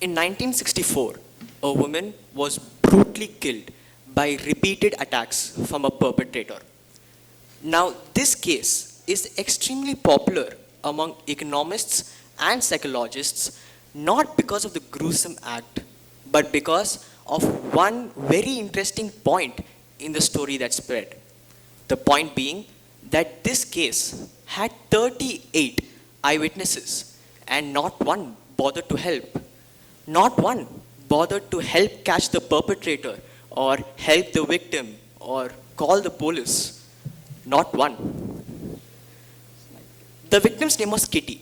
In 1964, a woman was brutally killed by repeated attacks from a perpetrator. Now, this case is extremely popular among economists and psychologists not because of the gruesome act, but because of one very interesting point in the story that spread. The point being that this case had 38 eyewitnesses and not one bothered to help. Not one bothered to help catch the perpetrator or help the victim or call the police. Not one. The victim's name was Kitty,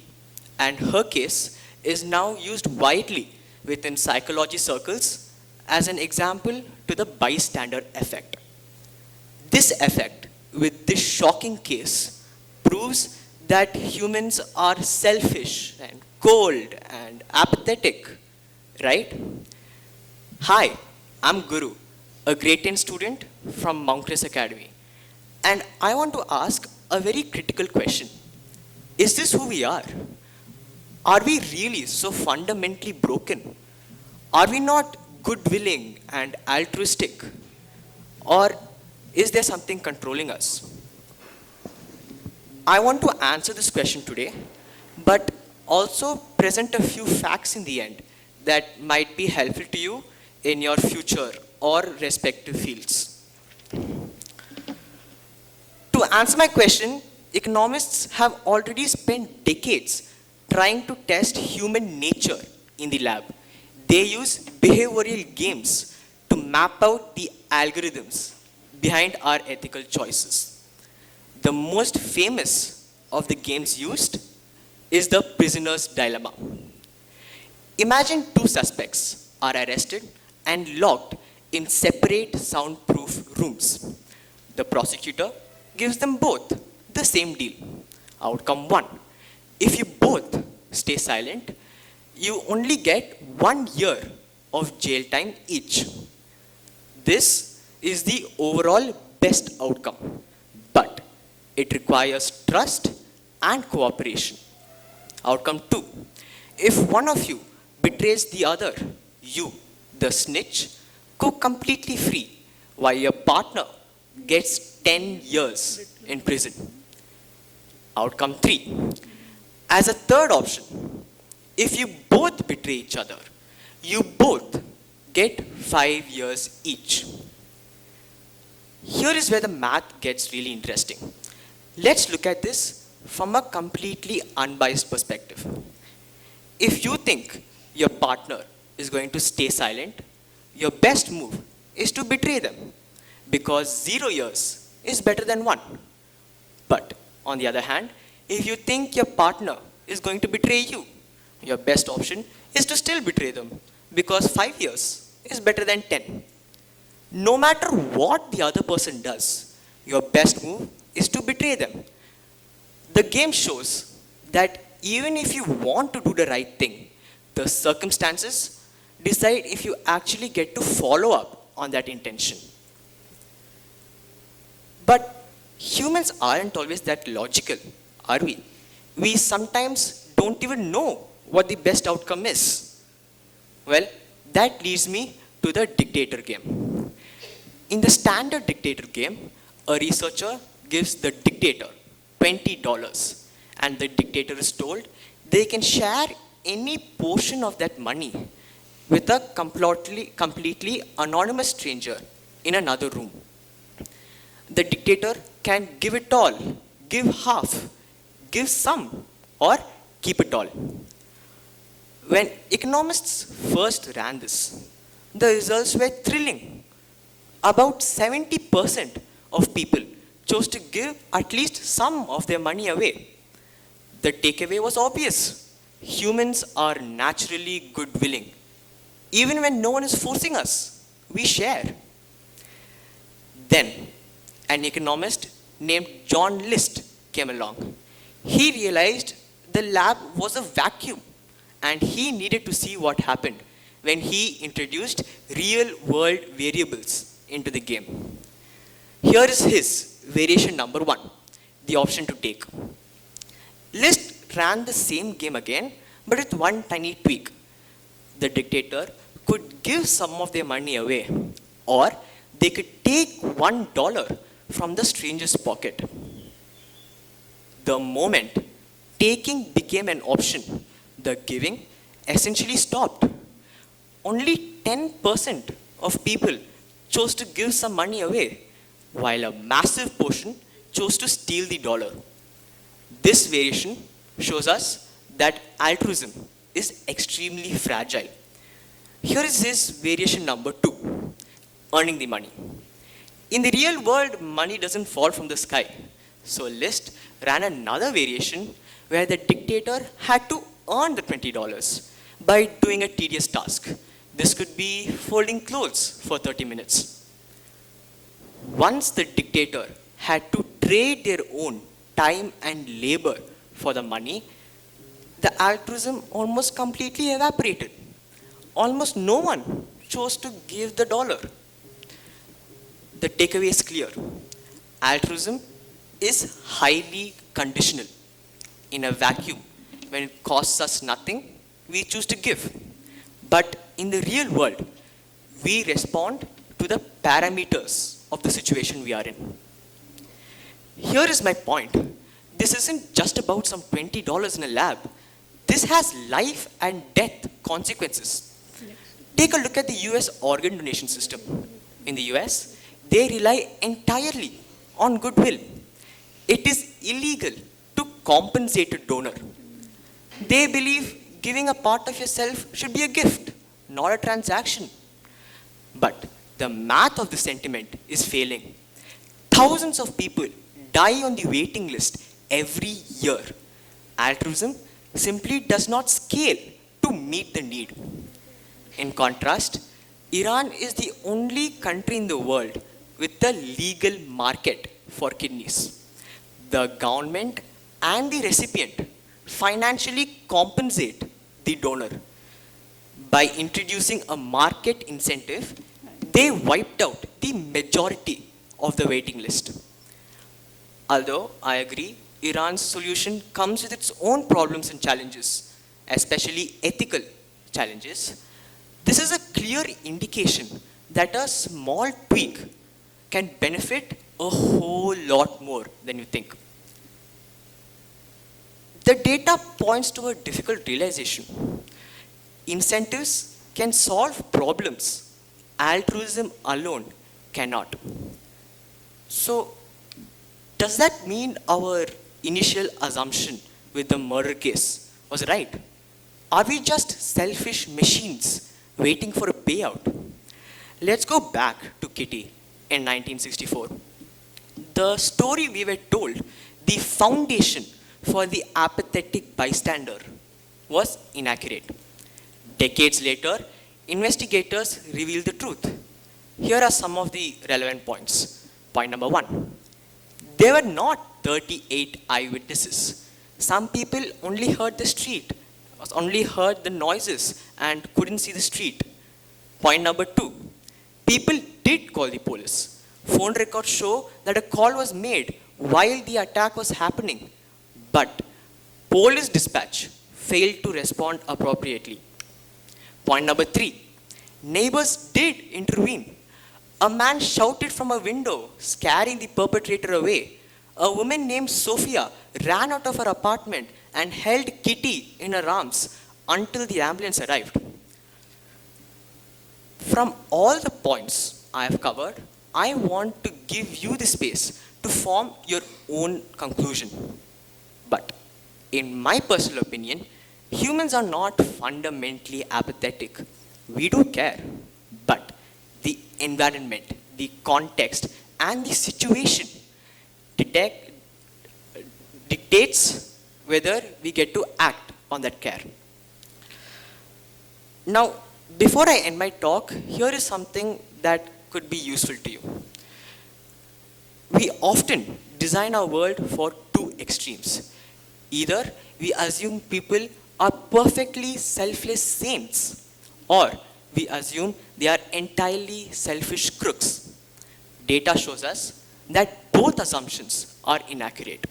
and her case is now used widely within psychology circles as an example to the bystander effect. This effect, with this shocking case, proves that humans are selfish and cold and apathetic, right? Hi, I'm Guru, a grade 10 student from Mount Crest Academy, and I want to ask a very critical question. Is this who we are? Are we really so fundamentally broken? Are we not good-willing and altruistic? Or is there something controlling us? I want to answer this question today, but also present a few facts in the end that might be helpful to you in your future or respective fields. To answer my question, economists have already spent decades trying to test human nature in the lab. They use behavioral games to map out the algorithms behind our ethical choices. The most famous of the games used is the prisoner's dilemma. Imagine two suspects are arrested and locked in separate soundproof rooms. The prosecutor gives them both the same deal. Outcome 1. If you both stay silent, you only get 1 year of jail time each. This is the overall best outcome, but it requires trust and cooperation. Outcome 2. If one of you betrays the other, you, the snitch, go completely free, while your partner gets 10 years in prison. Outcome 3. As a third option, if you both betray each other, you both get 5 years each. Here is where the math gets really interesting. Let's look at this from a completely unbiased perspective. If you think your partner is going to stay silent, your best move is to betray them, because 0 years is better than 1. But on the other hand, if you think your partner is going to betray you, your best option is to still betray them, because 5 years is better than 10. No matter what the other person does, your best move is to betray them. The game shows that even if you want to do the right thing, the circumstances decide if you actually get to follow up on that intention. But humans aren't always that logical, are we? We sometimes don't even know what the best outcome is. Well, that leads me to the dictator game. In the standard dictator game, a researcher gives the dictator $20, and the dictator is told they can share any portion of that money with a completely anonymous stranger in another room. The dictator can give it all, give half, give some, or keep it all. When economists first ran this, the results were thrilling. About 70% of people chose to give at least some of their money away. The takeaway was obvious. Humans are naturally good-willing. Even when no one is forcing us, we share. Then, an economist named John List came along. He realized the lab was a vacuum, and he needed to see what happened when he introduced real-world variables into the game. Here is his variation number 1, the option to take. List ran the same game again, but with one tiny tweak. The dictator could give some of their money away, or they could take $1 from the stranger's pocket. The moment taking became an option, the giving essentially stopped. Only 10% of people chose to give some money away, while a massive portion chose to steal the dollar. This variation shows us that altruism is extremely fragile. Here is his variation number 2, earning the money. In the real world, money doesn't fall from the sky. So List ran another variation where the dictator had to earn the $20 by doing a tedious task. This could be folding clothes for 30 minutes. Once the dictator had to trade their own time and labor for the money, the altruism almost completely evaporated. Almost no one chose to give the dollar. The takeaway is clear. Altruism is highly conditional. In a vacuum, when it costs us nothing, we choose to give. But in the real world, we respond to the parameters of the situation we are in. Here is my point. This isn't just about some $20 in a lab. This has life and death consequences. Take a look at the US organ donation system. In the US, they rely entirely on goodwill. It is illegal to compensate a donor. They believe giving a part of yourself should be a gift, not a transaction. But the math of the sentiment is failing. Thousands of people die on the waiting list every year. Altruism simply does not scale to meet the need. In contrast, Iran is the only country in the world with a legal market for kidneys. The government and the recipient financially compensate the donor. By introducing a market incentive, they wiped out the majority of the waiting list. Although I agree, Iran's solution comes with its own problems and challenges, especially ethical challenges. This is a clear indication that a small tweak can benefit a whole lot more than you think. The data points to a difficult realization. Incentives can solve problems. Altruism alone cannot. So, does that mean our initial assumption with the murder case was right? Are we just selfish machines waiting for a payout? Let's go back to Kitty in 1964. The story we were told, the foundation for the apathetic bystander, was inaccurate. Decades later, investigators revealed the truth. Here are some of the relevant points. Point number 1. There were not 38 eyewitnesses. Some people only heard the street, only heard the noises and couldn't see the street. Point number 2. People did call the police. Phone records show that a call was made while the attack was happening, but police dispatch failed to respond appropriately. Point number 3. Neighbors did intervene. A man shouted from a window, scaring the perpetrator away. A woman named Sophia ran out of her apartment and held Kitty in her arms until the ambulance arrived. From all the points I have covered, I want to give you the space to form your own conclusion. But in my personal opinion, humans are not fundamentally apathetic. We do care, but the environment, the context, and the situation dictates whether we get to act on that care. Now, before I end my talk, here is something that could be useful to you. We often design our world for two extremes. Either we assume people are perfectly selfless saints, or we assume they are entirely selfish crooks. Data shows us that both assumptions are inaccurate.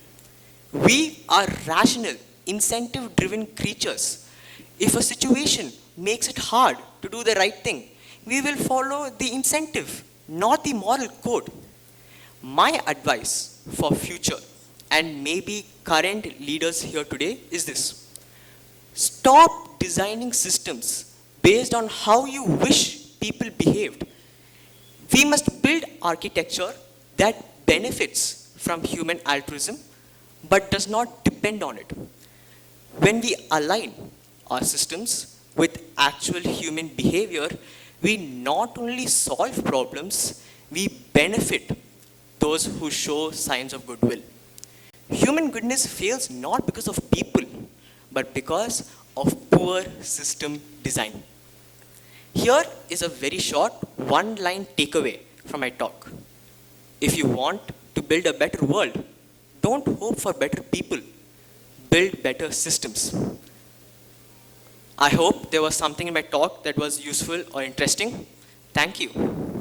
We are rational, incentive-driven creatures. If a situation makes it hard to do the right thing, we will follow the incentive, not the moral code. My advice for future and maybe current leaders here today is this. Stop designing systems based on how you wish people behaved. We must build architecture that benefits from human altruism but does not depend on it. When we align our systems with actual human behavior, we not only solve problems, we benefit those who show signs of goodwill. Human goodness fails not because of people, but because of poor system design. Here is a very short one-line takeaway from my talk. If you want to build a better world, don't hope for better people, build better systems. I hope there was something in my talk that was useful or interesting. Thank you.